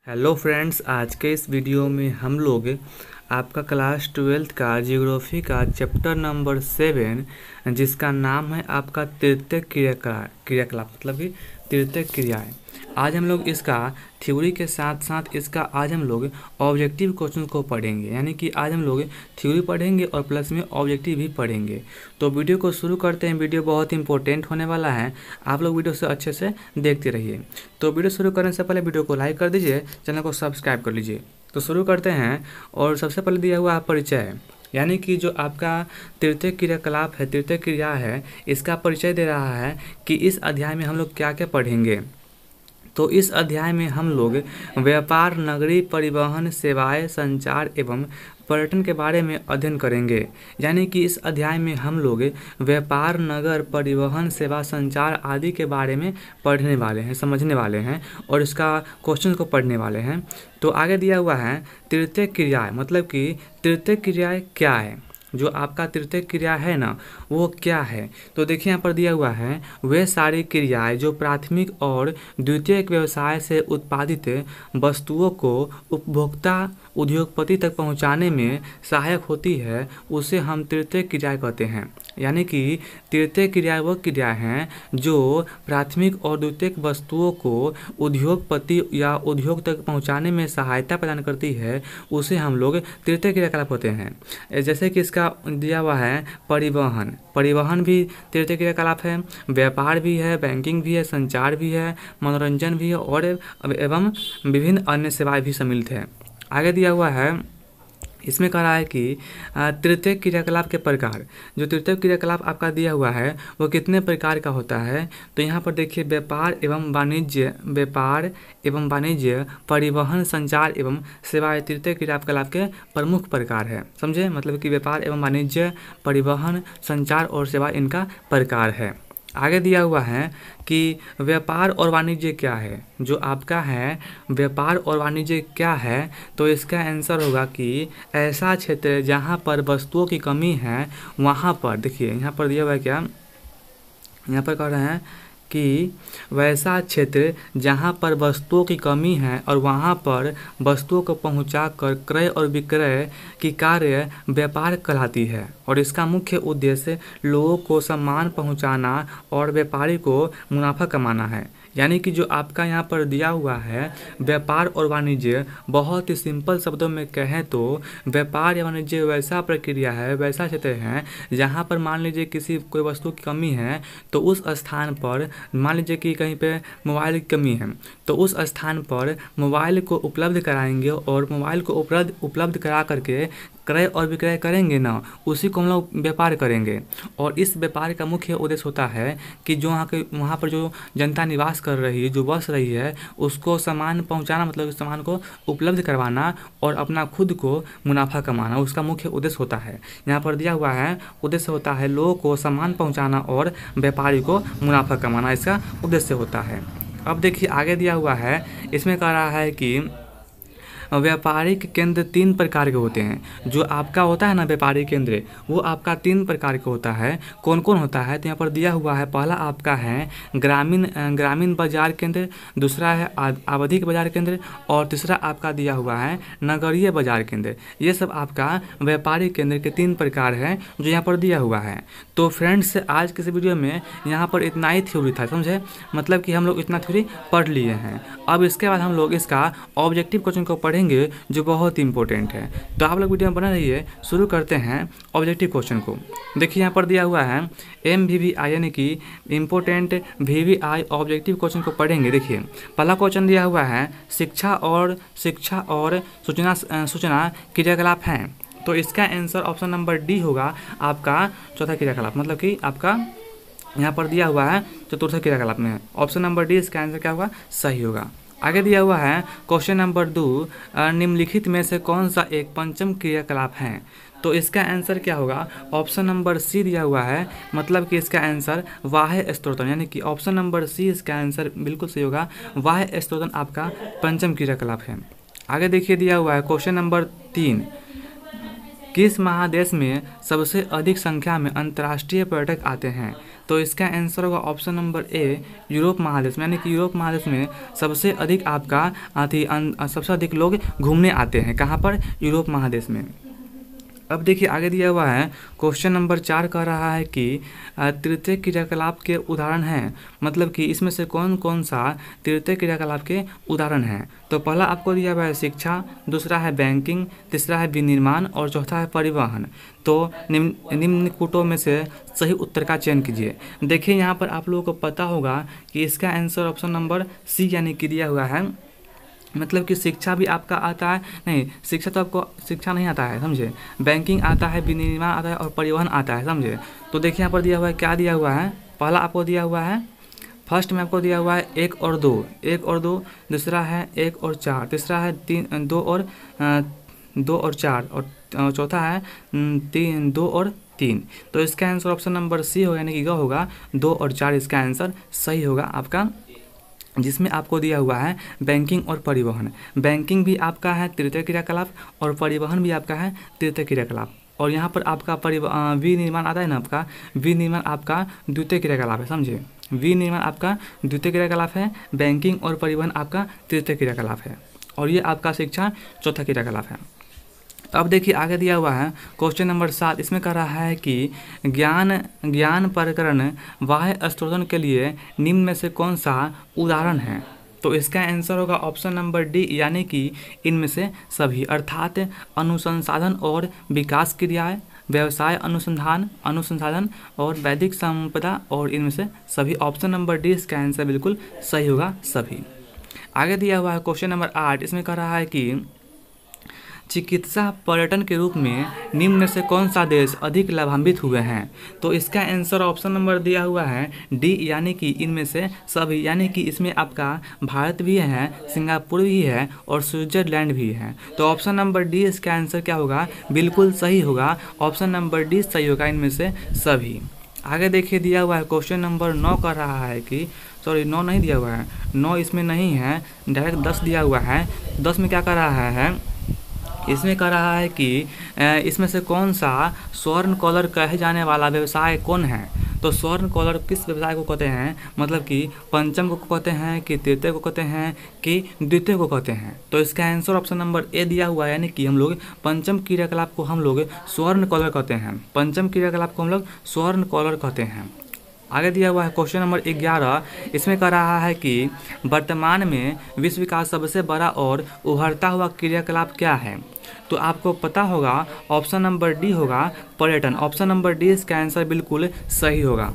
Hello friends, आज के इस वीडियो में हम लोग आपका क्लास 12th का जियोग्राफी का चैप्टर नंबर 7 जिसका नाम है आपका तृतीय क्रियाकलाप मतलब कि तृतीय क्रियाएं। आज हम लोग इसका थ्योरी के साथ साथ इसका आज हम लोग ऑब्जेक्टिव क्वेश्चन को पढ़ेंगे, यानी कि आज हम लोग थ्योरी पढ़ेंगे और प्लस में ऑब्जेक्टिव भी पढ़ेंगे। तो वीडियो को शुरू करते हैं। वीडियो बहुत इंपॉर्टेंट होने वाला है, आप लोग वीडियो से अच्छे से देखते रहिए। तो वीडियो शुरू करने से पहले वीडियो को लाइक कर दीजिए, चैनल को सब्सक्राइब कर लीजिए। तो शुरू करते हैं और सबसे पहले दिया हुआ परिचय, यानी कि जो आपका तृतीय क्रियाकलाप है, तृतीय क्रिया है, इसका परिचय दे रहा है कि इस अध्याय में हम लोग क्या क्या पढ़ेंगे। तो इस अध्याय में हम लोग व्यापार, नगरीय परिवहन, सेवाएं, संचार एवं पर्यटन के बारे में अध्ययन करेंगे। यानी कि इस अध्याय में हम लोग व्यापार, नगर, परिवहन, सेवा, संचार आदि के बारे में पढ़ने वाले हैं, समझने वाले हैं और इसका क्वेश्चन को पढ़ने वाले हैं। तो आगे दिया हुआ है तृतीय क्रियाएं, मतलब कि तृतीय क्रियाएं क्या है, जो आपका तृतीय क्रिया है ना वो क्या है। तो देखिए यहाँ पर दिया हुआ है वे सारी क्रियाएं जो प्राथमिक और द्वितीयक व्यवसाय से उत्पादित वस्तुओं को उपभोक्ता उद्योगपति तक पहुंचाने में सहायक होती है, उसे हम तृतीय क्रिया कहते हैं। यानी कि तृतीय क्रिया वो क्रिया हैं जो प्राथमिक और द्वितीयक वस्तुओं को उद्योगपति या उद्योग तक पहुंचाने में सहायता प्रदान करती है, उसे हम लोग तृतीय क्रियाकलाप होते हैं। जैसे कि इसका दिया हुआ है परिवहन, परिवहन भी तृतीय क्रियाकलाप है, व्यापार भी है, बैंकिंग भी है, संचार भी है, मनोरंजन भी है और एवं विभिन्न अन्य सेवाएं भी सम्मिलित है। आगे दिया हुआ है, इसमें कह रहा है कि तृतीय क्रियाकलाप के प्रकार, जो तृतीय क्रियाकलाप आपका दिया हुआ है वो कितने प्रकार का होता है। तो यहाँ पर देखिए व्यापार एवं वाणिज्य, परिवहन, संचार एवं सेवाएं तृतीय क्रियाकलाप के प्रमुख प्रकार है। समझे, मतलब कि व्यापार एवं वाणिज्य, परिवहन, संचार और सेवा इनका प्रकार है। आगे दिया हुआ है कि व्यापार और वाणिज्य क्या है, जो आपका है व्यापार और वाणिज्य क्या है। तो इसका आंसर होगा कि ऐसा क्षेत्र जहां पर वस्तुओं की कमी है वहां पर, देखिए यहाँ पर दिया हुआ है क्या, यहाँ पर कह रहे हैं कि वैसा क्षेत्र जहां पर वस्तुओं की कमी है और वहां पर वस्तुओं को पहुंचाकर क्रय और विक्रय की कार्य व्यापार कहलाती है और इसका मुख्य उद्देश्य लोगों को सामान पहुंचाना और व्यापारी को मुनाफा कमाना है। यानी कि जो आपका यहाँ पर दिया हुआ है व्यापार और वाणिज्य, बहुत ही सिंपल शब्दों में कहें तो व्यापार या वाणिज्य वैसा प्रक्रिया है, वैसा क्षेत्र है जहाँ पर मान लीजिए किसी कोई वस्तु की कमी है तो उस स्थान पर, मान लीजिए कि कहीं पे मोबाइल की कमी है तो उस स्थान पर मोबाइल को उपलब्ध कराएंगे और मोबाइल को उपलब्ध करा करके क्रय और विक्रय करेंगे ना, उसी को हम लोग व्यापार करेंगे। और इस व्यापार का मुख्य उद्देश्य होता है कि जो वहाँ पर जो जनता निवास कर रही है, जो बस रही है, उसको सामान पहुँचाना, मतलब सामान को उपलब्ध करवाना और अपना खुद को मुनाफा कमाना, उसका मुख्य उद्देश्य होता है। यहाँ पर दिया हुआ है उद्देश्य होता है लोगों को सामान पहुँचाना और व्यापारी को मुनाफा कमाना, इसका उद्देश्य होता है। अब देखिए आगे दिया हुआ है, इसमें कह रहा है कि व्यापारिक केंद्र 3 प्रकार के होते हैं। जो आपका होता है ना व्यापारिक केंद्र, वो आपका 3 प्रकार का होता है। कौन कौन होता है, तो यहाँ पर दिया हुआ है, पहला आपका है ग्रामीण बाजार केंद्र, दूसरा है आवधिक बाजार केंद्र और तीसरा आपका दिया हुआ है नगरीय बाजार केंद्र। ये सब आपका व्यापारिक केंद्र के 3 प्रकार है जो यहाँ पर दिया हुआ है। तो फ्रेंड्स, आज के इस वीडियो में यहाँ पर इतना ही थ्योरी था, समझे, मतलब कि हम लोग इतना थ्योरी पढ़ लिए हैं। अब इसके बाद हम लोग इसका ऑब्जेक्टिव क्वेश्चन को पढ़ेंगे जो बहुत इंपॉर्टेंट है। तो आप लोग वीडियो में बने रहिए। शुरू करते हैं ऑब्जेक्टिव क्वेश्चन को। देखिए यहाँ पर दिया हुआ है MVVI, यानी कि इम्पोर्टेंट VVI ऑब्जेक्टिव क्वेश्चन को पढ़ेंगे। देखिए पहला क्वेश्चन दिया हुआ है शिक्षा और सूचना क्रियाकलाप हैं। तो इसका आंसर ऑप्शन नंबर डी होगा आपका चौथा क्रियाकलाप, मतलब कि आपका यहाँ पर दिया हुआ है चतुर्थ क्रियाकलाप में ऑप्शन नंबर डी इसका आंसर क्या होगा, सही होगा। आगे दिया हुआ है क्वेश्चन नंबर 2, निम्नलिखित में से कौन सा एक पंचम क्रियाकलाप है। तो इसका आंसर क्या होगा, ऑप्शन नंबर सी दिया हुआ है, मतलब कि इसका आंसर बाह्य स्त्रोतन, यानी कि ऑप्शन नंबर सी इसका आंसर बिल्कुल सही होगा। बाह्य स्त्रोतन आपका पंचम क्रियाकलाप है। आगे देखिए दिया हुआ है क्वेश्चन नंबर 3, किस महादेश में सबसे अधिक संख्या में अंतर्राष्ट्रीय पर्यटक आते हैं। तो इसका आंसर होगा ऑप्शन नंबर ए, यूरोप महादेश में, यानी कि यूरोप महादेश में सबसे अधिक आपका सबसे अधिक लोग घूमने आते हैं। कहाँ पर? यूरोप महादेश में। अब देखिए आगे दिया हुआ है क्वेश्चन नंबर 4 कह रहा है कि तृतीय क्रियाकलाप के उदाहरण हैं, मतलब कि इसमें से कौन कौन सा तृतीय क्रियाकलाप के उदाहरण हैं। तो पहला आपको दिया हुआ है शिक्षा, दूसरा है बैंकिंग, तीसरा है विनिर्माण और चौथा है परिवहन। तो निम्नलिखितों में से सही उत्तर का चयन कीजिए। देखिए यहाँ पर आप लोगों को पता होगा कि इसका आंसर ऑप्शन नंबर सी यानी कि दिया हुआ है, मतलब कि शिक्षा भी आपका आता है, नहीं शिक्षा तो आपको शिक्षा नहीं आता है, समझे। बैंकिंग आता है, विनिर्माण आता है और परिवहन आता है, समझे। तो देखिए यहाँ पर दिया हुआ है, क्या दिया हुआ है। पहला आपको दिया हुआ है, फर्स्ट में आपको दिया हुआ है 1 और 2, 1 और 2, दूसरा है 1 और 4, तीसरा है 2 और 4 और चौथा है 2 और 3। तो इसका आंसर ऑप्शन नंबर सी होगा, यानी कि ग होगा 2 और 4 इसका आंसर सही होगा आपका, जिसमें आपको दिया हुआ है बैंकिंग और परिवहन। बैंकिंग भी आपका है तृतीय क्रियाकलाप और परिवहन भी आपका है तृतीय क्रियाकलाप। और यहाँ पर आपका विनिर्माण आता है ना, आपका विनिर्माण आपका द्वितीय क्रियाकलाप है, समझे। विनिर्माण आपका द्वितीय क्रियाकलाप है, बैंकिंग और परिवहन आपका तृतीय क्रियाकलाप है, और ये आपका शिक्षा चौथा क्रियाकलाप है। अब देखिए आगे दिया हुआ है क्वेश्चन नंबर 7, इसमें कह रहा है कि ज्ञान प्रकरण बाह्य स्त्रोतन के लिए निम्न में से कौन सा उदाहरण है। तो इसका आंसर होगा ऑप्शन नंबर डी, यानी कि इनमें से सभी, अर्थात अनुसंधान और विकास क्रियाएं, व्यवसाय अनुसंधान और वैदिक संपदा, और इनमें से सभी। ऑप्शन नंबर डी इसका आंसर बिल्कुल सही होगा, सभी। आगे दिया हुआ है क्वेश्चन नंबर 8, इसमें कह रहा है कि चिकित्सा पर्यटन के रूप में निम्न में से कौन सा देश अधिक लाभान्वित हुए हैं। तो इसका आंसर ऑप्शन नंबर दिया हुआ है डी, यानी कि इनमें से सभी, यानी कि इसमें आपका भारत भी है, सिंगापुर भी है और स्विट्जरलैंड भी है। तो ऑप्शन नंबर डी इसका आंसर क्या होगा, बिल्कुल सही होगा, ऑप्शन नंबर डी सही होगा इनमें से सभी। आगे देखिए दिया हुआ है क्वेश्चन नंबर 9 कर रहा है कि 9 नहीं दिया हुआ है, 9 इसमें नहीं है, डायरेक्ट 10 दिया हुआ है। 10 में क्या कर रहा है, इसमें कह रहा है कि इसमें से कौन सा स्वर्ण कॉलर कहे जाने वाला व्यवसाय कौन है। तो स्वर्ण कॉलर किस व्यवसाय को कहते हैं, मतलब कि पंचम को कहते हैं कि तृतीय को कहते हैं कि द्वितीय को कहते हैं। तो इसका आंसर ऑप्शन नंबर ए दिया हुआ है, यानी कि हम लोग पंचम क्रियाकलाप को हम लोग स्वर्ण कॉलर कहते हैं, पंचम क्रियाकलाप को हम लोग स्वर्ण कॉलर कहते हैं। आगे दिया हुआ है क्वेश्चन नंबर 11, इसमें कह रहा है कि वर्तमान में विश्व का सबसे बड़ा और उभरता हुआ क्रियाकलाप क्या है। तो आपको पता होगा ऑप्शन नंबर डी होगा पर्यटन, ऑप्शन नंबर डी इसका आंसर बिल्कुल सही होगा।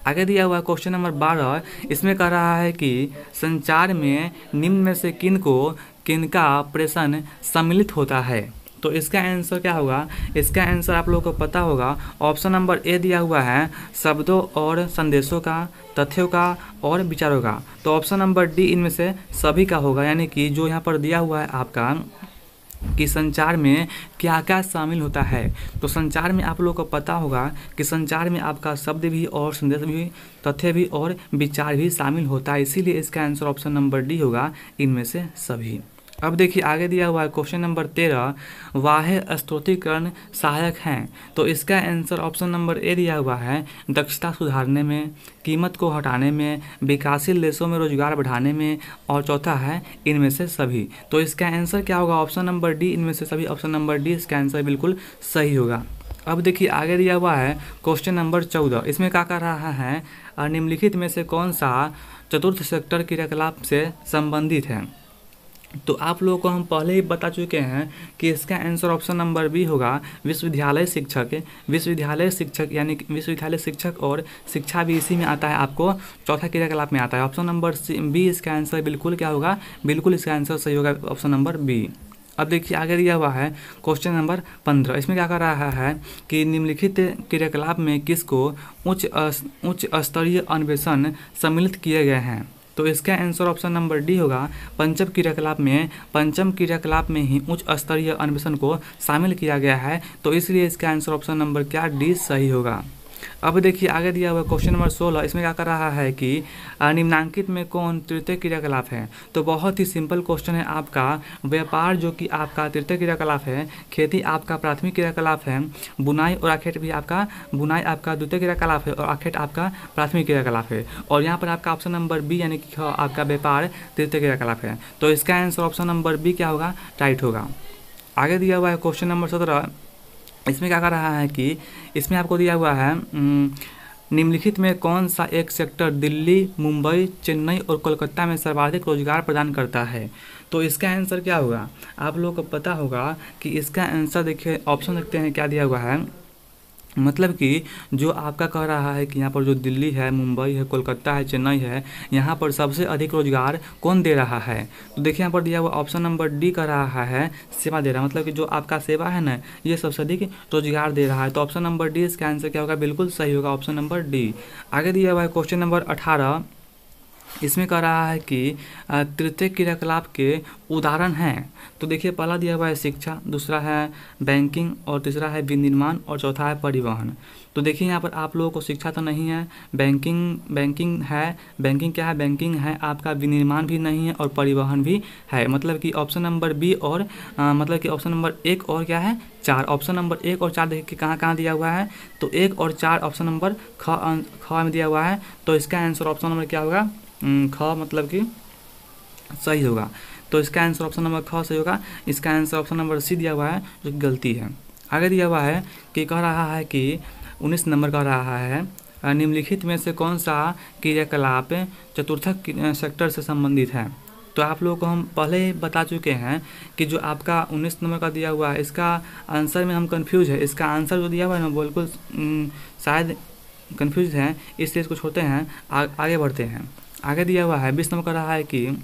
आगे दिया हुआ क्वेश्चन नंबर 12, इसमें कह रहा है कि संचार में निम्न में से किनका प्रेषण सम्मिलित होता है। तो इसका आंसर क्या होगा, इसका आंसर आप लोगों को पता होगा, ऑप्शन नंबर ए दिया हुआ है शब्दों और संदेशों का, तथ्यों का और विचारों का। तो ऑप्शन नंबर डी इनमें से सभी का होगा, यानी कि जो यहाँ पर दिया हुआ है आपका कि संचार में क्या क्या शामिल होता है। तो संचार में आप लोगों को पता होगा कि संचार में आपका शब्द भी और संदेश भी, तथ्य भी और विचार भी शामिल होता है, इसीलिए इसका आंसर ऑप्शन नंबर डी होगा इनमें से सभी। अब देखिए आगे दिया हुआ है क्वेश्चन नंबर 13, बाह्य स्त्रोतीकरण सहायक हैं। तो इसका आंसर ऑप्शन नंबर ए दिया हुआ है दक्षता सुधारने में, कीमत को हटाने में, विकासशील देशों में रोजगार बढ़ाने में, और चौथा है इनमें से सभी। तो इसका आंसर क्या होगा, ऑप्शन नंबर डी इनमें से सभी, ऑप्शन नंबर डी इसका आंसर बिल्कुल सही होगा। अब देखिए आगे दिया हुआ है क्वेश्चन नंबर 14, इसमें क्या कर रहा है, निम्नलिखित में से कौन सा चतुर्थ सेक्टर क्रियाकलाप से संबंधित है। तो आप लोगों को हम पहले ही बता चुके हैं कि इसका आंसर ऑप्शन नंबर बी होगा विश्वविद्यालय शिक्षक। विश्वविद्यालय शिक्षक यानी विश्वविद्यालय शिक्षक और शिक्षा भी इसी में आता है, आपको चौथा क्रियाकलाप में आता है। ऑप्शन नंबर बी इसका आंसर बिल्कुल क्या होगा, बिल्कुल इसका आंसर सही होगा, ऑप्शन नंबर बी। अब देखिए आगे दिया हुआ है क्वेश्चन नंबर 15, इसमें क्या कर रहा है कि निम्नलिखित क्रियाकलाप में किसको उच्च स्तरीय अन्वेषण सम्मिलित किए गए हैं। तो इसका आंसर ऑप्शन नंबर डी होगा पंचम क्रियाकलाप में ही उच्च स्तरीय अन्वेषण को शामिल किया गया है, तो इसलिए इसका आंसर ऑप्शन नंबर क्या डी सही होगा। अब देखिए आगे दिया हुआ क्वेश्चन नंबर 16, इसमें क्या कर रहा है कि निम्नांकित में कौन तृतीय क्रियाकलाप है। तो बहुत ही सिंपल क्वेश्चन है आपका। व्यापार जो कि आपका तृतीय क्रियाकलाप है, खेती आपका प्राथमिक क्रियाकलाप है, बुनाई और आखेट भी आपका द्वितीय क्रियाकलाप है और आखेट आपका प्राथमिक क्रियाकलाप है। और यहाँ पर आपका ऑप्शन नंबर बी यानी कि आपका व्यापार तृतीय क्रियाकलाप है। तो इसका आंसर ऑप्शन नंबर बी क्या होगा, राइट होगा। आगे दिया हुआ है क्वेश्चन नंबर 17, इसमें क्या कर रहा है कि इसमें आपको दिया हुआ है निम्नलिखित में कौन सा एक सेक्टर दिल्ली, मुंबई, चेन्नई और कोलकाता में सर्वाधिक रोजगार प्रदान करता है। तो इसका आंसर क्या होगा, आप लोगों को पता होगा कि इसका आंसर देखिए ऑप्शन देखते हैं क्या दिया हुआ है। मतलब कि जो आपका कह रहा है कि यहाँ पर जो दिल्ली है, मुंबई है, कोलकाता है, चेन्नई है, यहाँ पर सबसे अधिक रोजगार कौन दे रहा है। तो देखिए यहाँ पर दिया हुआ ऑप्शन नंबर डी कर रहा है सेवा दे रहा है। मतलब कि जो आपका सेवा है ना, ये सबसे अधिक रोजगार दे रहा है। तो ऑप्शन नंबर डी इसका आंसर क्या होगा, बिल्कुल सही होगा, ऑप्शन नंबर डी। आगे दिया हुआ है क्वेश्चन नंबर 18, इसमें कह रहा है कि तृतीय क्रियाकलाप के उदाहरण हैं। तो देखिए पहला दिया हुआ है शिक्षा, दूसरा है बैंकिंग और तीसरा है विनिर्माण और चौथा है परिवहन। तो देखिए यहाँ पर आप लोगों को शिक्षा तो नहीं है, बैंकिंग है, बैंकिंग क्या है, बैंकिंग है आपका, विनिर्माण भी नहीं है और परिवहन भी है। मतलब कि ऑप्शन नंबर बी और मतलब कि ऑप्शन नंबर 1 और क्या है 4, ऑप्शन नंबर 1 और 4 देखिए कहाँ कहाँ दिया हुआ है। तो 1 और 4 ऑप्शन नंबर ख में दिया हुआ है। तो इसका आंसर ऑप्शन नंबर क्या होगा, ख मतलब कि सही होगा। तो इसका आंसर ऑप्शन नंबर ख सही होगा। इसका आंसर ऑप्शन नंबर सी दिया हुआ है जो कि गलती है। आगे दिया हुआ है कि कह रहा है कि 19 नंबर कह रहा है निम्नलिखित में से कौन सा क्रियाकलाप चतुर्थक सेक्टर से संबंधित है। तो आप लोगों को हम पहले ही बता चुके हैं कि जो आपका 19 नंबर का दिया हुआ है इसका आंसर में हम कंफ्यूज है। इसका आंसर जो दिया हुआ है ना बिल्कुल शायद कंफ्यूज हैं, इसलिए इसको छोड़ते हैं, आगे बढ़ते हैं। आगे दिया हुआ है 20 नंबर का रहा है कि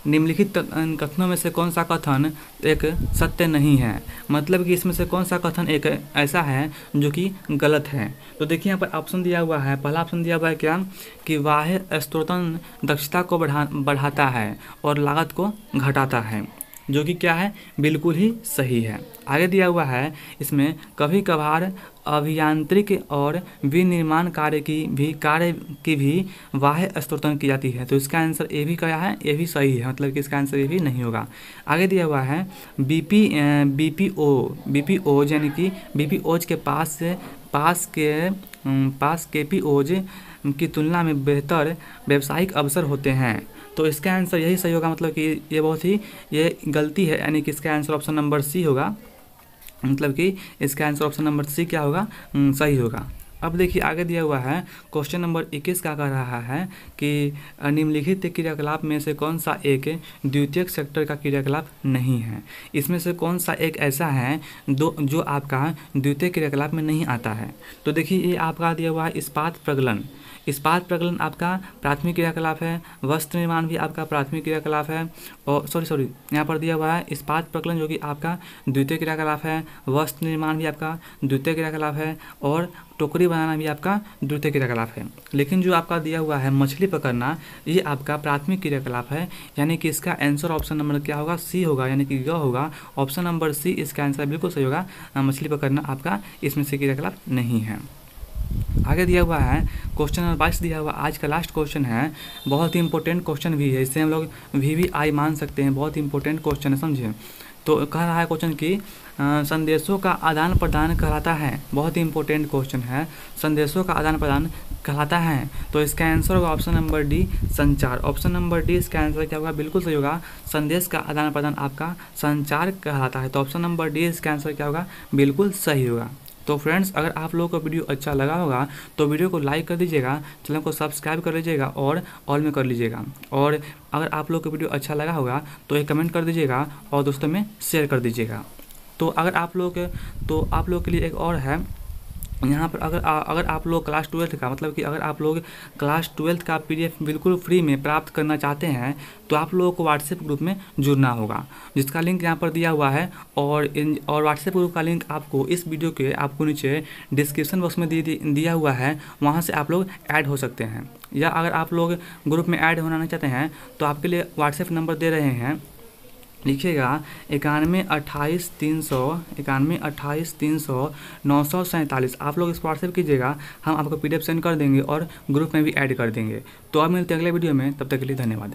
निम्नलिखित कथनों में से कौन सा कथन एक सत्य नहीं है। मतलब कि इसमें से कौन सा कथन एक ऐसा है जो कि गलत है। तो देखिए यहाँ पर ऑप्शन दिया हुआ है, पहला ऑप्शन दिया हुआ है क्या कि बाह्य स्त्रोतन दक्षता को बढ़ाता है और लागत को घटाता है, जो कि क्या है बिल्कुल ही सही है। आगे दिया हुआ है इसमें कभी कभार अभियांत्रिक और विनिर्माण कार्य की भी बाह्य स्त्रोतन की जाती है। तो इसका आंसर ए भी क्या है, ए भी सही है, मतलब कि इसका आंसर ए भी नहीं होगा। आगे दिया हुआ है बीपीओ यानी कि बीपीओज के पास केपीओज की तुलना में बेहतर व्यावसायिक अवसर होते हैं। तो इसका आंसर यही सही होगा, मतलब कि ये गलती है, यानी कि इसका आंसर ऑप्शन नंबर सी होगा। मतलब कि इसका आंसर ऑप्शन नंबर सी क्या होगा, सही होगा। अब देखिए आगे दिया हुआ है क्वेश्चन नंबर 21 का कह रहा है कि निम्नलिखित क्रियाकलाप में से कौन सा एक द्वितीयक सेक्टर का क्रियाकलाप नहीं है। इसमें से कौन सा एक ऐसा है जो आपका द्वितीय क्रियाकलाप में नहीं आता है। तो देखिए ये आपका दिया हुआ है इस्पात प्रगलन आपका प्राथमिक क्रियाकलाप है, वस्त्र निर्माण भी आपका प्राथमिक क्रियाकलाप है, और सॉरी यहाँ पर दिया हुआ है इस्पात प्रगलन जो कि आपका द्वितीय क्रियाकलाप है, वस्त्र निर्माण भी आपका द्वितीय क्रियाकलाप है और टोकरी बनाना भी आपका द्वितीय क्रियाकलाप है। लेकिन जो आपका दिया हुआ है मछली पकड़ना, ये आपका प्राथमिक क्रियाकलाप है, यानी कि इसका आंसर ऑप्शन नंबर क्या होगा, सी होगा, यानी कि ग होगा। ऑप्शन नंबर सी इसका आंसर बिल्कुल सही होगा। मछली पकड़ना आपका इसमें से क्रियाकलाप नहीं है। आगे दिया हुआ है क्वेश्चन नंबर 22 दिया हुआ आज का लास्ट क्वेश्चन है, बहुत ही इंपॉर्टेंट क्वेश्चन भी है, इससे हम लोग VVI मान सकते हैं, बहुत ही इंपॉर्टेंट क्वेश्चन है, समझे। तो कह रहा है क्वेश्चन की संदेशों का आदान प्रदान कहलाता है, बहुत ही इंपॉर्टेंट क्वेश्चन है, संदेशों का आदान प्रदान कहलाता है। तो इसका आंसर होगा ऑप्शन नंबर डी संचार। ऑप्शन नंबर डी इसका आंसर क्या होगा, बिल्कुल सही होगा। संदेश का आदान प्रदान आपका संचार कहलाता है। तो ऑप्शन नंबर डी इसका आंसर क्या होगा, बिल्कुल सही होगा। तो फ्रेंड्स अगर आप लोगों को वीडियो अच्छा लगा होगा तो वीडियो को लाइक कर दीजिएगा, चैनल को सब्सक्राइब कर लीजिएगा और ऑल में कर लीजिएगा। और अगर आप लोगों को वीडियो अच्छा लगा होगा तो एक कमेंट कर दीजिएगा और दोस्तों में शेयर कर दीजिएगा। तो अगर आप लोग के लिए एक और है यहाँ पर, अगर आप लोग क्लास 12 का, मतलब कि अगर आप लोग क्लास 12 का PDF बिल्कुल फ्री में प्राप्त करना चाहते हैं तो आप लोगों को व्हाट्सएप ग्रुप में जुड़ना होगा, जिसका लिंक यहाँ पर दिया हुआ है। और व्हाट्सएप ग्रुप का लिंक आपको इस वीडियो के आपको नीचे डिस्क्रिप्शन बॉक्स में दिया हुआ है, वहाँ से आप लोग ऐड हो सकते हैं। या अगर आप लोग ग्रुप में ऐड होना नहीं चाहते हैं तो आपके लिए व्हाट्सएप नंबर दे रहे हैं, लिखिएगा 9128 300 आप लोग इस व्हाट्सएप कीजिएगा, हम आपको PDF सेंड कर देंगे और ग्रुप में भी ऐड कर देंगे। तो अब मिलते हैं अगले वीडियो में, तब तक के लिए धन्यवाद।